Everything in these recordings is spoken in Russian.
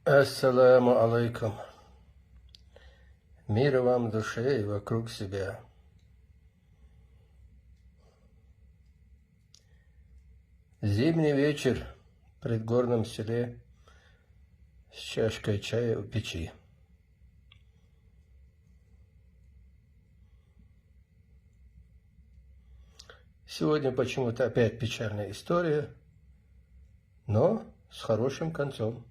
Ассаламу алейкум. Мир вам в душе и вокруг себя. Зимний вечер в предгорном селе с чашкой чая у печи. Сегодня почему-то опять печальная история, но с хорошим концом.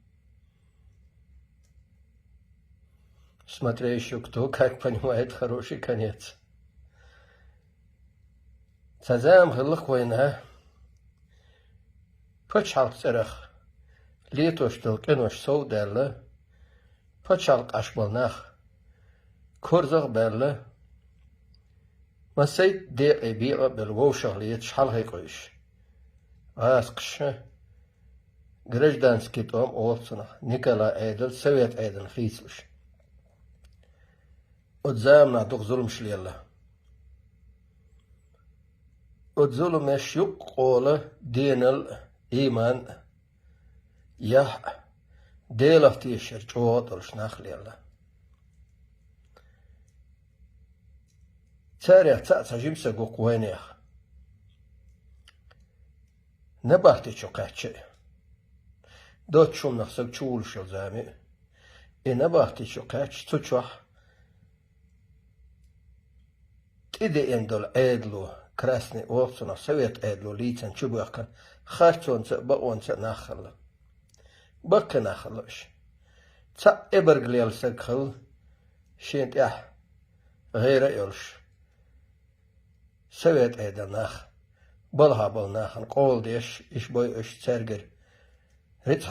Смотря еще кто как понимает хороший конец. Цазам гылых война. Пачалк царах. Летош дылкенош соу дәрлі. Пачалк ашбалнах. Корзақ бәрлі. Масайт деқи биға білгоу шағлиет шалғай қойш. Аз қышы. Гражданский дом олцына. Никола Эйдл, Совет Эйдл хейслыш. Отзамна дух зулм шлелла. Отзулм эш юк قولة دين الإيمان يح ديلفتي الشرجوات والشناخلي الله تاريخ تأتى جمسة قوينيخ نباهتي شقاتشي دوت شوم نخسك تشول شلزامي نباهتي شقاتش تشوح تيدي اندول ايدلو красный овцуна совет эдлу лицен чубахкан харчонца баонца нахалла бакка нахаллаш ца эберглелса кхыл шент ях غير يلش совет эдл нах балха бал нахан قول ديش إش بوي إش تسرجر ريت